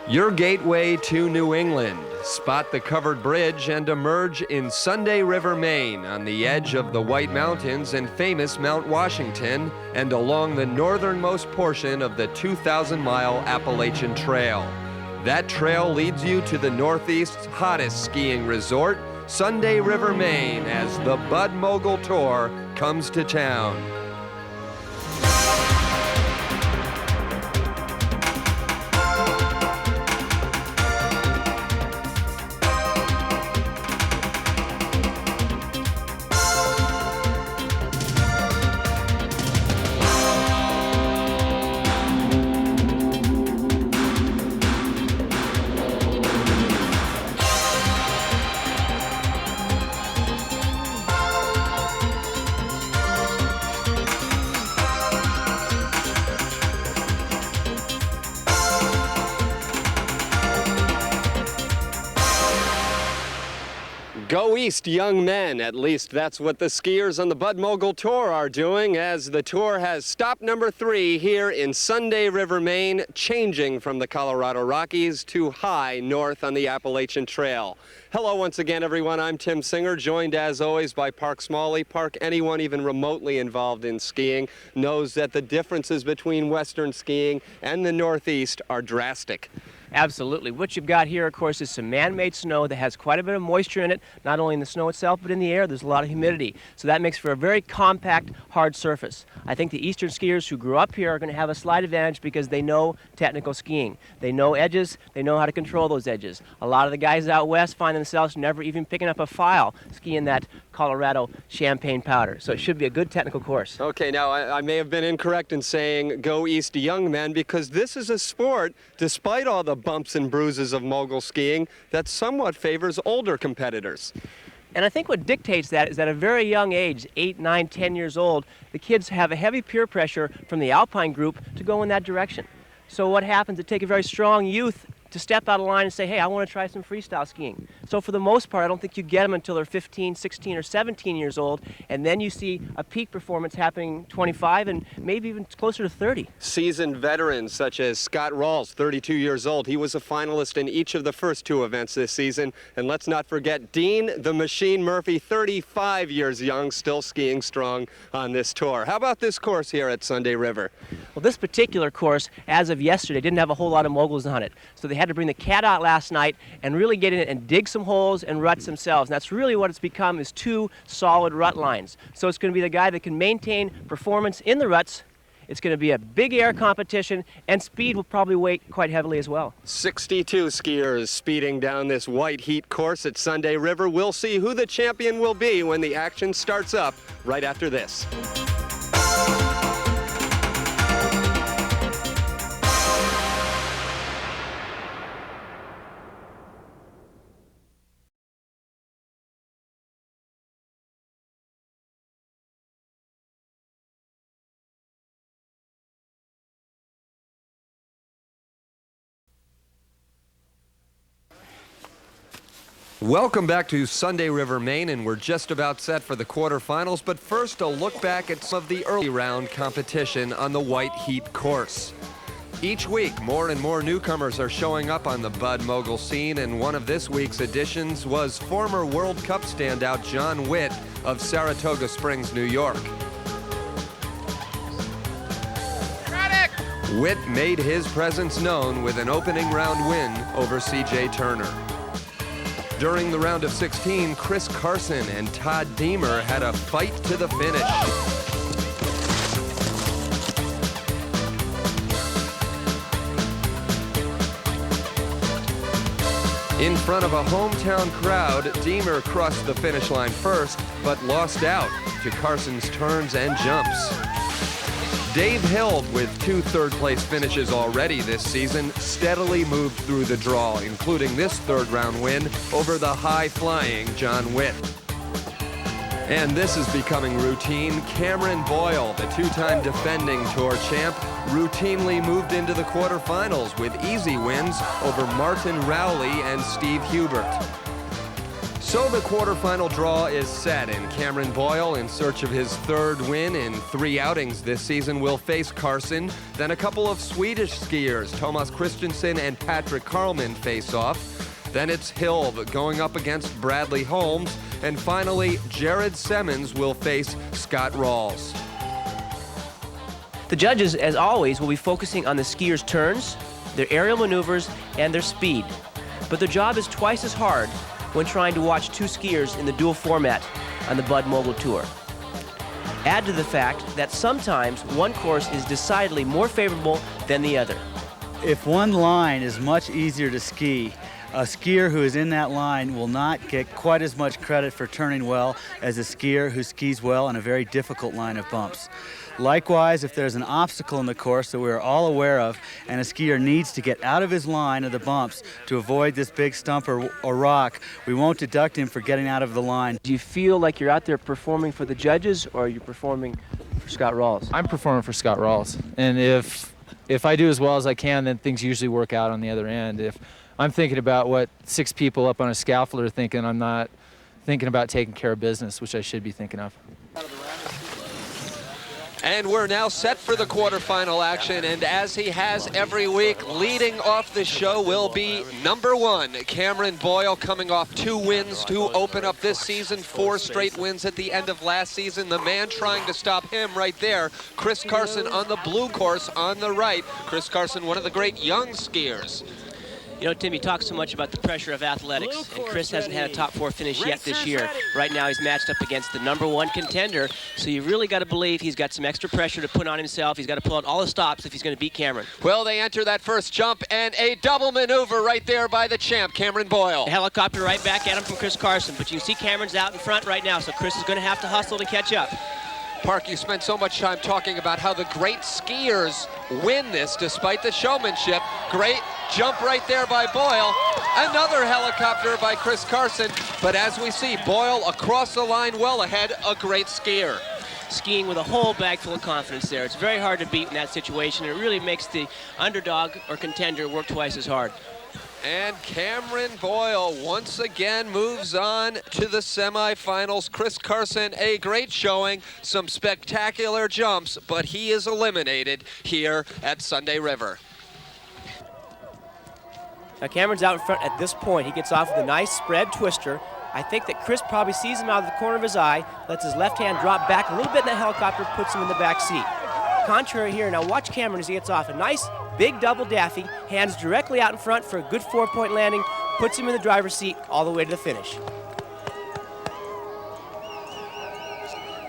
Your gateway to New England. Spot the covered bridge and emerge in Sunday River, Maine, on the edge of the White Mountains and famous Mount Washington, and along the northernmost portion of the 2,000-mile Appalachian Trail. That trail leads you to the Northeast's hottest skiing resort, Sunday River, Maine, as the World Pro Mogul Tour comes to town. Go East, young men. At least that's what the skiers on the World Pro Mogul Tour are doing, as the tour has stop number 3 here in Sunday River, Maine, changing from the Colorado Rockies to high north on the Appalachian Trail. Hello once again, everyone. I'm Tim Singer, joined as always by Park Smalley. Park, anyone even remotely involved in skiing knows that the differences between Western skiing and the Northeast are drastic. Absolutely. What you've got here, of course, is some man-made snow that has quite a bit of moisture in it, not only in the snow itself, but in the air. There's a lot of humidity. So that makes for a very compact, hard surface. I think the eastern skiers who grew up here are going to have a slight advantage because they know technical skiing. They know edges. They know how to control those edges. A lot of the guys out west find themselves never even picking up a file skiing that Colorado champagne powder. So it should be a good technical course. Okay, now I may have been incorrect in saying go east, young men, because this is a sport, despite all the bumps and bruises of mogul skiing, that somewhat favors older competitors. And I think what dictates that is at a very young age, 8, 9, 10 years old, the kids have a heavy peer pressure from the alpine group to go in that direction. So what happens, it takes a very strong youth to step out of line and say, hey, I want to try some freestyle skiing. So for the most part, I don't think you get them until they're 15, 16, or 17 years old, and then you see a peak performance happening 25 and maybe even closer to 30. Seasoned veterans such as Scott Rawls, 32 years old. He was a finalist in each of the first 2 events this season. And let's not forget Dean the Machine Murphy, 35 years young, still skiing strong on this tour. How about this course here at Sunday River? Well, this particular course, as of yesterday, didn't have a whole lot of moguls on it. So they had to bring the cat out last night and really get in it and dig some holes and ruts themselves. And that's really what it's become, is 2 solid rut lines. So it's going to be the guy that can maintain performance in the ruts. It's going to be a big air competition, and speed will probably weigh quite heavily as well. 62 skiers speeding down this white heat course at Sunday River. We'll see who the champion will be when the action starts up right after this. Welcome back to Sunday River, Maine, and we're just about set for the quarterfinals, but first a look back at some of the early round competition on the white heat course. Each week, more and more newcomers are showing up on the World Pro Mogul scene, and one of this week's additions was former World Cup standout John Witt of Saratoga Springs, New York. Witt made his presence known with an opening round win over C.J. Turner. During the round of 16, Chris Carson and Todd Deemer had a fight to the finish. In front of a hometown crowd, Deemer crossed the finish line first, but lost out to Carson's turns and jumps. Dave Hill, with 2 third-place finishes already this season, steadily moved through the draw, including this third-round win over the high-flying John Witt. And this is becoming routine. Cameron Boyle, the 2-time defending Tour champ, routinely moved into the quarterfinals with easy wins over Martin Rowley and Steve Hubert. So the quarterfinal draw is set, and Cameron Boyle, in search of his third win in 3 outings this season, will face Carson. Then a couple of Swedish skiers, Thomas Christensen and Patrick Karlman, face off. Then it's Hilb going up against Bradley Holmes. And finally, Jared Semmons will face Scott Rawls. The judges, as always, will be focusing on the skiers' turns, their aerial maneuvers, and their speed. But their job is twice as hard when trying to watch 2 skiers in the dual format on the World Mogul Tour. Add to the fact that sometimes one course is decidedly more favorable than the other. If one line is much easier to ski, a skier who is in that line will not get quite as much credit for turning well as a skier who skis well on a very difficult line of bumps. Likewise, if there's an obstacle in the course that we're all aware of and a skier needs to get out of his line of the bumps to avoid this big stump or rock, we won't deduct him for getting out of the line. Do you feel like you're out there performing for the judges, or are you performing for Scott Rawls? I'm performing for Scott Rawls, and if I do as well as I can, then things usually work out on the other end. If I'm thinking about what 6 people up on a scaffold are thinking, I'm not thinking about taking care of business, which I should be thinking of. And we're now set for the quarterfinal action, and as he has every week, leading off the show will be number 1, Cameron Boyle, coming off 2 wins to open up this season, 4 straight wins at the end of last season. The man trying to stop him right there, Chris Carson on the blue course on the right. Chris Carson, one of the great young skiers. You know, Tim, you talk so much about the pressure of athletics, and Chris hasn't had a top 4 finish yet this year. Right now he's matched up against the number 1 contender, so you really got to believe he's got some extra pressure to put on himself. He's got to pull out all the stops if he's going to beat Cameron. Well, they enter that first jump, and a double maneuver right there by the champ, Cameron Boyle. A helicopter right back at him from Chris Carson, but you can see Cameron's out in front right now, so Chris is going to have to hustle to catch up. Park, you spent so much time talking about how the great skiers win this despite the showmanship. Great jump right there by Boyle. Another helicopter by Chris Carson. But as we see, Boyle across the line well ahead, a great skier. Skiing with a whole bag full of confidence there. It's very hard to beat in that situation. It really makes the underdog or contender work twice as hard. And Cameron Boyle once again moves on to the semifinals. Chris Carson, a great showing, some spectacular jumps, but he is eliminated here at Sunday River. Now Cameron's out in front at this point. He gets off with a nice spread twister. I think that Chris probably sees him out of the corner of his eye, lets his left hand drop back a little bit in that helicopter, puts him in the back seat. Contrary here, now watch Cameron as he gets off. A nice big double daffy, hands directly out in front for a good 4-point landing, puts him in the driver's seat all the way to the finish.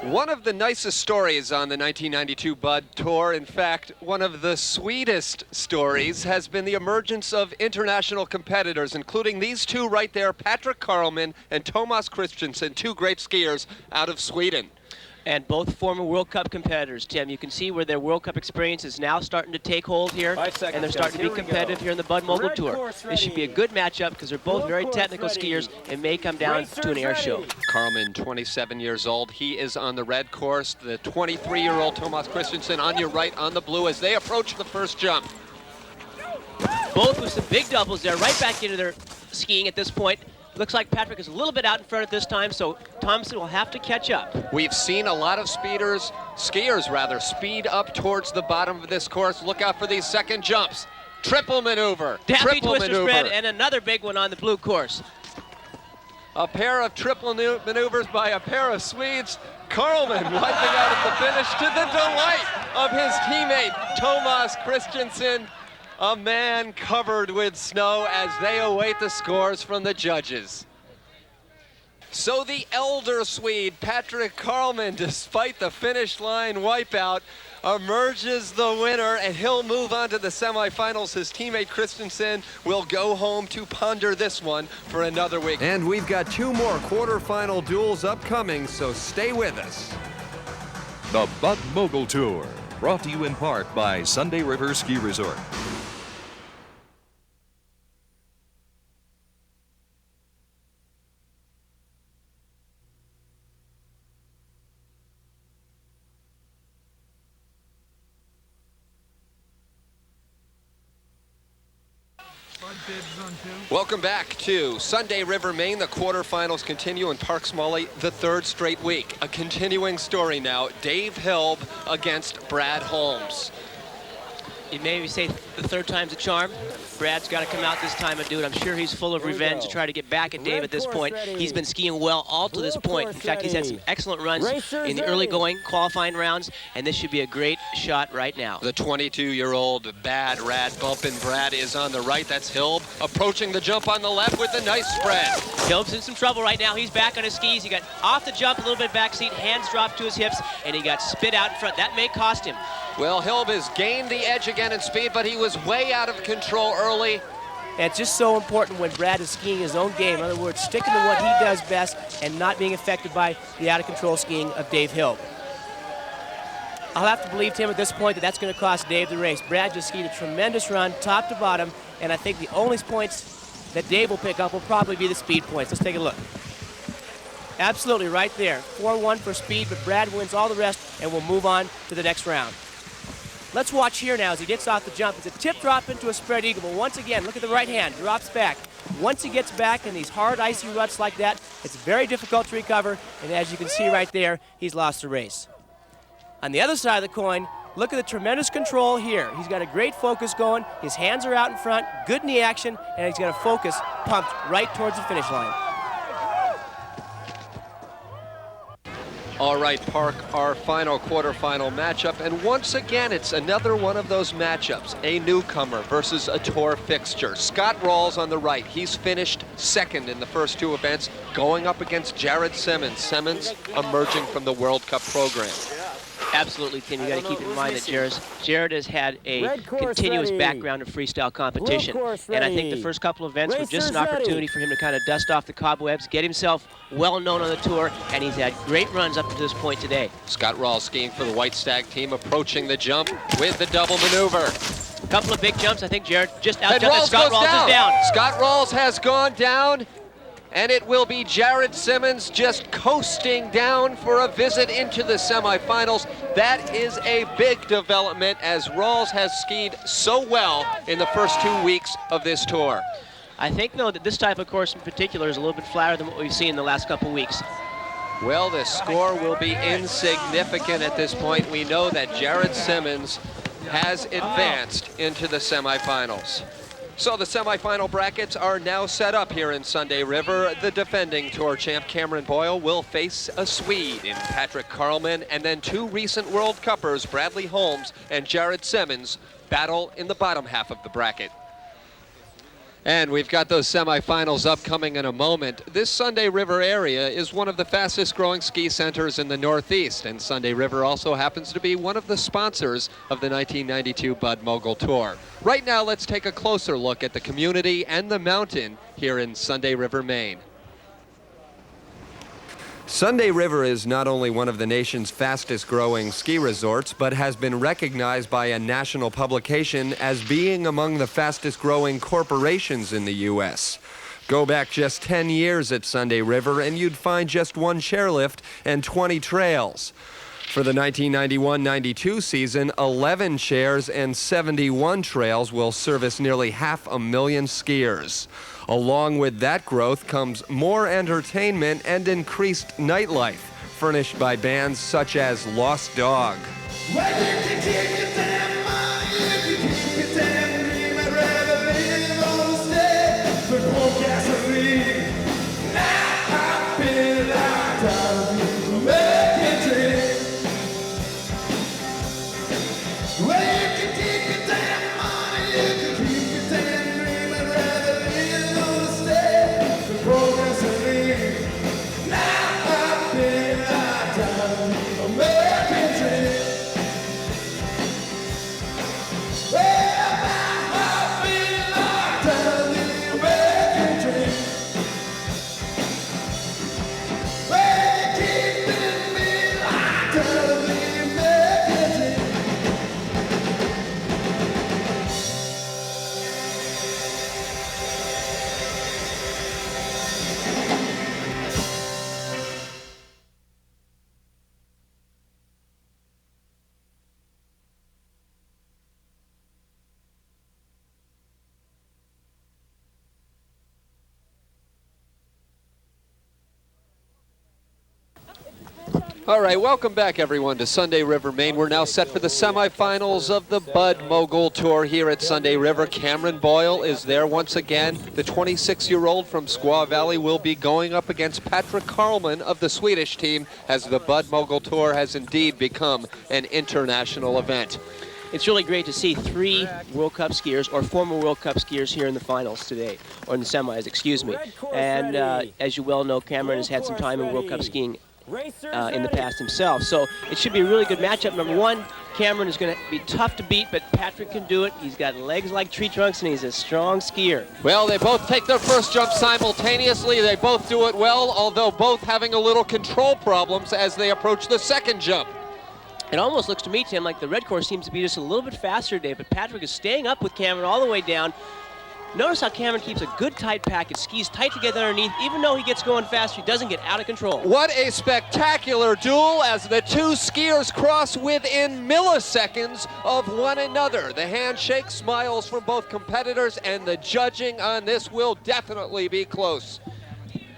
One of the nicest stories on the 1992 Bud Tour, in fact, one of the sweetest stories, has been the emergence of international competitors, including these 2 right there, Patrick Karlman and Thomas Christensen, 2 great skiers out of Sweden. And both former World Cup competitors, Tim. You can see where their World Cup experience is now starting to take hold here, and they're starting to be competitive here in the World Mogul Tour. This should be a good matchup because they're both very technical skiers and may come down to an air show. Karlman, 27 years old. He is on the red course. The 23-year-old Thomas Christensen on your right on the blue as they approach the first jump. Both with some big doubles there, right back into their skiing at this point. Looks like Patrick is a little bit out in front at this time, so Thompson will have to catch up. We've seen a lot of skiers speed up towards the bottom of this course. Look out for these second jumps. Triple maneuver. Daffy twister spread and another big one on the blue course. A pair of triple maneuvers by a pair of Swedes. Karlman wiping out at the finish to the delight of his teammate, Thomas Christensen. A man covered with snow as they await the scores from the judges. So the elder Swede, Patrick Karlman, despite the finish line wipeout, emerges the winner, and he'll move on to the semifinals. His teammate Christensen will go home to ponder this one for another week. And we've got 2 more quarterfinal duels upcoming, so stay with us. The World Mogul Tour, brought to you in part by Sunday River Ski Resort. Welcome back to Sunday River, Maine. The quarterfinals continue in Park Smalley the third straight week. A continuing story now. Dave Hilb against Brad Holmes. You maybe say the third time's a charm. Brad's got to come out this time and do it. I'm sure he's full of revenge to try to get back at Dave at this point. He's been skiing well all to this point. In fact, he's had some excellent runs in the early going qualifying rounds, and this should be a great shot right now. The 22-year-old bad rad bumping Brad is on the right. That's Hilb approaching the jump on the left with a nice spread. Hilb's in some trouble right now. He's back on his skis. He got off the jump, a little bit backseat, hands dropped to his hips, and he got spit out in front. That may cost him. Well, Hilb has gained the edge again in speed, but he was way out of control early. And it's just so important when Brad is skiing his own game. In other words, sticking to what he does best and not being affected by the out-of-control skiing of Dave Hilb. I'll have to believe, Tim, at this point that that's going to cost Dave the race. Brad just skied a tremendous run, top to bottom, and I think the only points that Dave will pick up will probably be the speed points. Let's take a look. Absolutely, right there. 4-1 for speed, but Brad wins all the rest, and we'll move on to the next round. Let's watch here now as he gets off the jump. It's a tip drop into a spread eagle, but once again, look at the right hand, drops back. Once he gets back in these hard, icy ruts like that, it's very difficult to recover, and as you can see right there, he's lost the race. On the other side of the coin, look at the tremendous control here. He's got a great focus going, his hands are out in front, good knee action, and he's got a focus pumped right towards the finish line. All right, Park, our final quarterfinal matchup, and once again, it's another one of those matchups. A newcomer versus a tour fixture. Scott Rawls on the right. He's finished second in the first two events, going up against Jared Simmons. Simmons emerging from the World Cup program. Absolutely, Tim. You got to keep in mind that Jared has had a continuous background in freestyle competition, and I think the first couple of events were just an opportunity for him to kind of dust off the cobwebs, get himself well known on the tour, and he's had great runs up to this point today. Scott Rawls skiing for the White Stag team, approaching the jump with the double maneuver. A couple of big jumps. I think Jared just outjumped. Scott Rawls is down. Scott Rawls has gone down. And it will be Jared Simmons just coasting down for a visit into the semifinals. That is a big development as Rawls has skied so well in the first 2 weeks of this tour. I think, though, that this type of course in particular is a little bit flatter than what we've seen in the last couple of weeks. Well, the score will be insignificant at this point. We know that Jared Simmons has advanced into the semifinals. So the semifinal brackets are now set up here in Sunday River. The defending tour champ Cameron Boyle will face a Swede in Patrick Karlman, and then two recent World Cuppers, Bradley Holmes and Jared Simmons, battle in the bottom half of the bracket. And we've got those semifinals upcoming in a moment. This Sunday River area is one of the fastest growing ski centers in the Northeast, and Sunday River also happens to be one of the sponsors of the 1992 Bud Mogul Tour. Right now, let's take a closer look at the community and the mountain here in Sunday River, Maine. Sunday River is not only one of the nation's fastest growing ski resorts, but has been recognized by a national publication as being among the fastest growing corporations in the U.S. Go back just 10 years at Sunday River and you'd find just one chairlift and 20 trails. For the 1991-92 season, 11 chairs and 71 trails will service nearly 500,000 skiers. Along with that growth comes more entertainment and increased nightlife, furnished by bands such as Lost Dog. All right, welcome back, everyone, to Sunday River, Maine. We're now set for the semifinals of the Bud Mogul Tour here at Sunday River. Cameron Boyle is there once again. The 26-year-old from Squaw Valley will be going up against Patrick Carlman of the Swedish team, as the Bud Mogul Tour has indeed become an international event. It's really great to see 3 World Cup skiers, or former World Cup skiers, here in the finals today, or in the semis, excuse me. And as you well know, Cameron has had some time in World Cup skiing in the past himself. So it should be a really good matchup. Number one, Cameron is going to be tough to beat, but Patrick can do it. He's got legs like tree trunks, and he's a strong skier. Well, they both take their first jump simultaneously. They both do it well, although both having a little control problems as they approach the second jump. It almost looks to me, Tim, like the red course seems to be just a little bit faster today, but Patrick is staying up with Cameron all the way down. Notice how Cameron keeps a good tight package, skis tight together underneath. Even though he gets going faster, he doesn't get out of control. What a spectacular duel as the 2 skiers cross within milliseconds of one another. The handshake, smiles from both competitors, and the judging on this will definitely be close.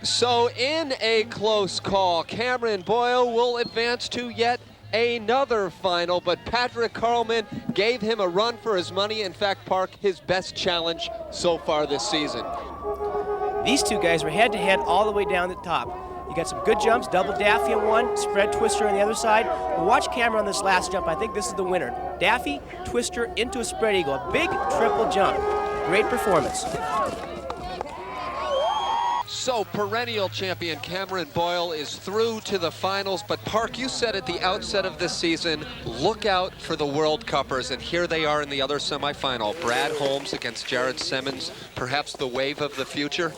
So in a close call, Cameron Boyle will advance to yet another final, but Patrick Carlman gave him a run for his money. In fact, Park, his best challenge so far this season. These 2 guys were head-to-head all the way down the top. You got some good jumps, double Daffy on one, spread twister on the other side. But watch Cameron on this last jump. I think this is the winner. Daffy, twister into a spread eagle, a big triple jump. Great performance. So perennial champion Cameron Boyle is through to the finals, but Park, you said at the outset of this season, look out for the World Cuppers, and here they are in the other semifinal. Brad Holmes against Jared Simmons, perhaps the wave of the future.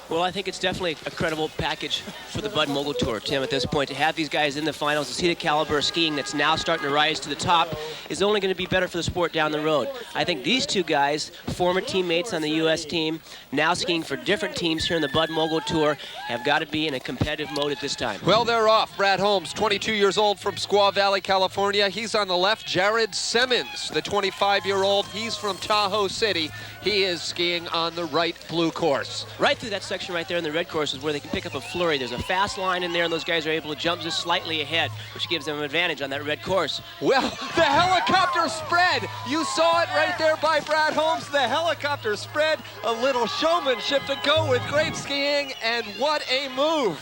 Well, I think it's definitely a credible package for the Bud Mogul Tour, Tim, at this point. To have these guys in the finals, to see the caliber of skiing that's now starting to rise to the top is only going to be better for the sport down the road. I think these 2 guys, former teammates on the U.S. team, now skiing for different teams here in the Bud Mogul Tour, have got to be in a competitive mode at this time. Well, they're off. Brad Holmes, 22 years old from Squaw Valley, California. He's on the left. Jared Simmons, the 25-year-old. He's from Tahoe City. He is skiing on the right blue course. Right through that section right there in the red course is where they can pick up a flurry. There's a fast line in there, and those guys are able to jump just slightly ahead, which gives them an advantage on that red course. Well, the helicopter spread. You saw it right there by Brad Holmes. The helicopter spread, a little showmanship to go with great skiing, and what a move.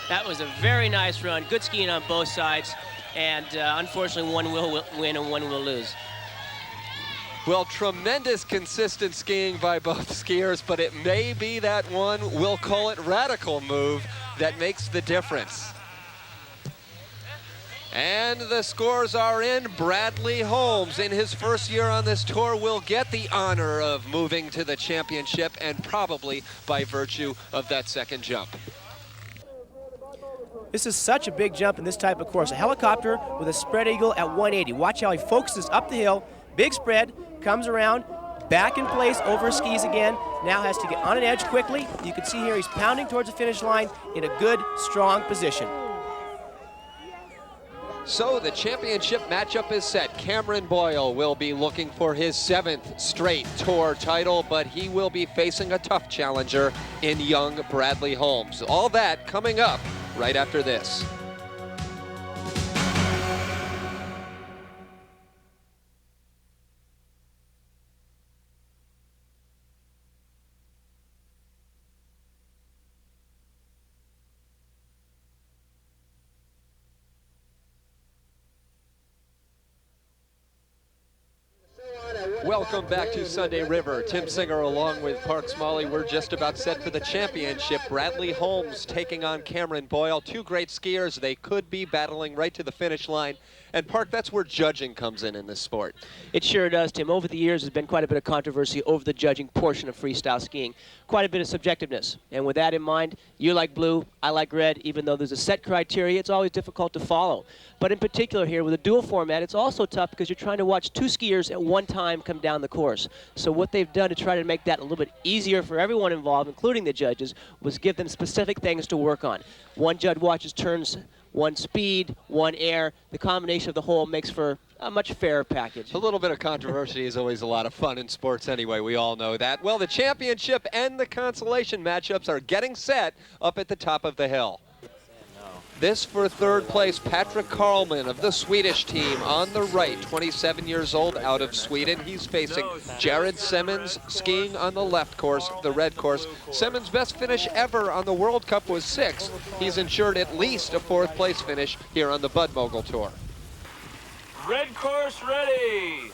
That was a very nice run. Good skiing on both sides, and unfortunately one will win and one will lose. Well, tremendous consistent skiing by both skiers, but it may be that one, we'll call it radical move, that makes the difference. And the scores are in. Bradley Holmes, in his first year on this tour, will get the honor of moving to the championship, and probably by virtue of that second jump. This is such a big jump in this type of course. A helicopter with a spread eagle at 180. Watch how he focuses up the hill, big spread, comes around, back in place over his skis again. Now has to get on an edge quickly. You can see here he's pounding towards the finish line in a good, strong position. So the championship matchup is set. Cameron Boyle will be looking for his 7th straight tour title, but he will be facing a tough challenger in young Bradley Holmes. All that coming up right after this. Welcome back to Sunday River. Tim Singer along with Park Smalley. We're just about set for the championship. Bradley Holmes taking on Cameron Boyle. 2 great skiers. They could be battling right to the finish line. And Park, that's where judging comes in this sport. It sure does, Tim. Over the years, there's been quite a bit of controversy over the judging portion of freestyle skiing. Quite a bit of subjectiveness. And with that in mind, you like blue, I like red. Even though there's a set criteria, it's always difficult to follow. But in particular here, with a dual format, it's also tough because you're trying to watch 2 skiers at one time come down the course. So what they've done to try to make that a little bit easier for everyone involved, including the judges, was give them specific things to work on. One judge watches turns, one speed, one air. The combination of the whole makes for a much fairer package. A little bit of controversy is always a lot of fun in sports anyway. We all know that. Well, the championship and the consolation matchups are getting set up at the top of the hill. This for third place, Patrick Karlman of the Swedish team on the right, 27 years old, out of Sweden. He's facing Jared Semmens skiing on the left course, the red course. Semmens' best finish ever on the World Cup was 6th. He's ensured at least a 4th place finish here on the Bud Mogul Tour. Red course ready.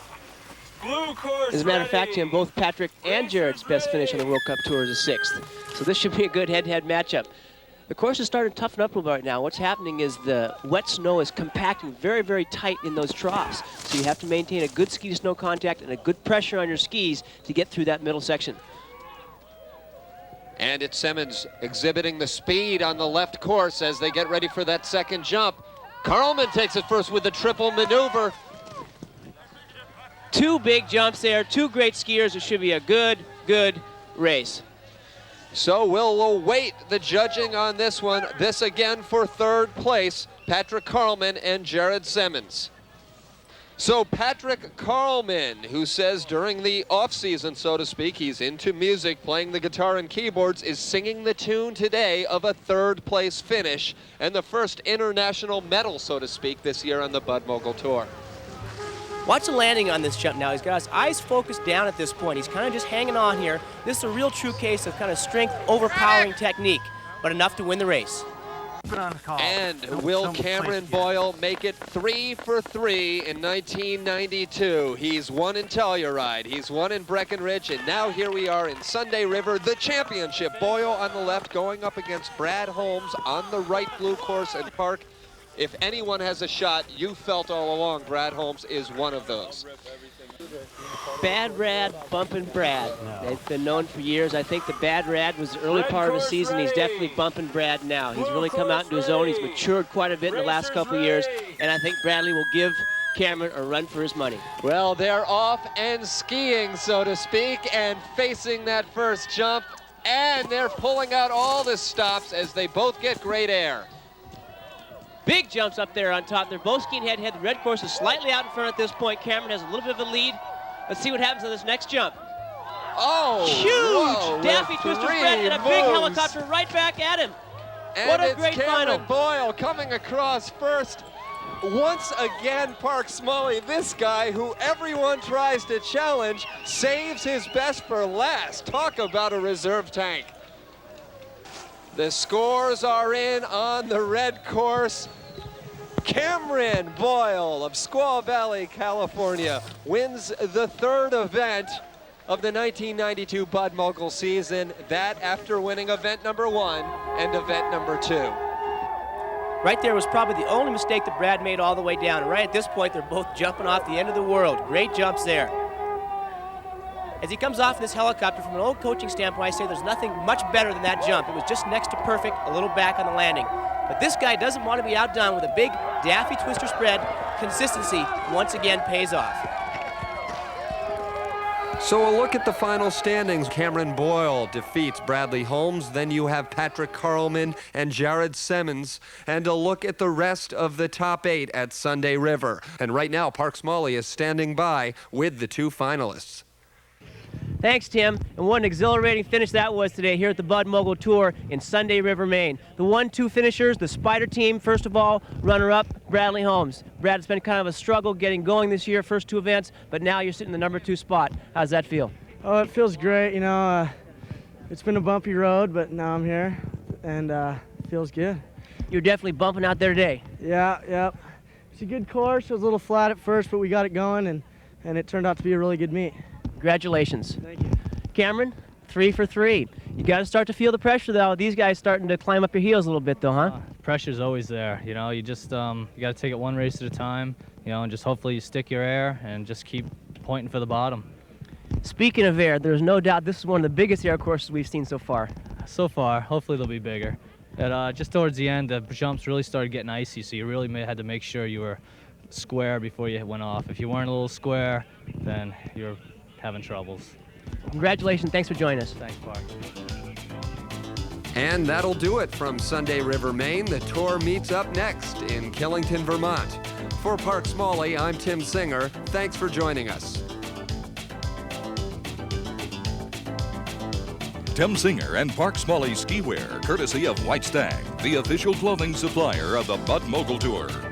Blue course As a matter of fact, ready. Tim, both Patrick and Jared's best finish on the World Cup Tour is a 6th. So this should be a good head-to-head matchup. The course is starting to toughen up a little bit right now. What's happening is the wet snow is compacting very, very tight in those troughs. So you have to maintain a good ski-to-snow contact and a good pressure on your skis to get through that middle section. And it's Semmens exhibiting the speed on the left course as they get ready for that second jump. Karlman takes it first with the triple maneuver. 2 big jumps there, 2 great skiers. It should be a good race. So we'll await the judging on this one. This again for third place, Patrick Karlman and Jared Semmens. So Patrick Karlman, who says during the off-season, so to speak, he's into music, playing the guitar and keyboards, is singing the tune today of a 3rd place finish and the first international medal, so to speak, this year on the Bud Mogul Tour. Watch the landing on this jump now. He's got his eyes focused down at this point. He's kind of just hanging on here. This is a real true case of kind of strength overpowering technique, but enough to win the race. And will Cameron Boyle make it 3 for 3 in 1992? He's won in Telluride, he's won in Breckenridge, and now here we are in Sunday River, the championship. Boyle on the left going up against Brad Holmes on the right blue course and park. If anyone has a shot, you felt all along Brad Holmes is one of those. Bad Rad bumping Brad. They've been known for years. I think the Bad Rad was the early part of the season. He's definitely bumping Brad now. He's really come out into his own. He's matured quite a bit in the last couple of years, and I think Bradley will give Cameron a run for his money. Well, they're off and skiing, so to speak, and facing that first jump, and they're pulling out all the stops as they both get great air. Big jumps up there on top. They're both skiing head-to-head. The red course is slightly out in front at this point. Cameron has a little bit of a lead. Let's see what happens on this next jump. Oh, huge whoa, Daffy Twister spread and a big helicopter right back at him. And what a it's great Cameron final. Boyle coming across first. Once again, Park Smalley, this guy who everyone tries to challenge, saves his best for last. Talk about a reserve tank. The scores are in on the red course. Cameron Boyle of Squaw Valley, California, wins the 3rd event of the 1992 Bud Mogul season. That after winning event number 1 and event number 2. Right there was probably the only mistake that Brad made all the way down. And right at this point, they're both jumping off the end of the world. Great jumps there. As he comes off in this helicopter, from an old coaching standpoint, I say there's nothing much better than that jump. It was just next to perfect, a little back on the landing. But this guy doesn't want to be outdone with a big Daffy Twister spread. Consistency once again pays off. So a look at the final standings. Cameron Boyle defeats Bradley Holmes. Then you have Patrick Karlman and Jared Semmens. And a look at the rest of the top 8 at Sunday River. And right now, Park Smalley is standing by with the 2 finalists. Thanks, Tim. And what an exhilarating finish that was today here at the Bud Mogul Tour in Sunday River, Maine. The 1-2 finishers, the Spider team, first of all, runner-up, Bradley Holmes. Brad, it's been kind of a struggle getting going this year, first 2 events, but now you're sitting in the number 2 spot. How's that feel? Oh, it feels great. You know, it's been a bumpy road, but now I'm here, and it feels good. You're definitely bumping out there today. Yeah. It's a good course. It was a little flat at first, but we got it going, and it turned out to be a really good meet. Congratulations. Thank you. Cameron, 3 for 3. You got to start to feel the pressure, though. These guys starting to climb up your heels a little bit, though, huh? Pressure's always there. You know, you just you got to take it one race at a time. You know, and just hopefully you stick your air and just keep pointing for the bottom. Speaking of air, there's no doubt this is one of the biggest air courses we've seen so far. So far, hopefully they'll be bigger. But just towards the end, the jumps really started getting icy, so you really had to make sure you were square before you went off. If you weren't a little square, then you're having troubles. Congratulations. Thanks for joining us. Thanks, Park. And that'll do it from Sunday River, Maine. The tour meets up next in Killington, Vermont. For Park Smalley, I'm Tim Singer. Thanks for joining us. Tim Singer and Park Smalley Ski Wear, courtesy of White Stag. the official clothing supplier of the Bud Mogul Tour.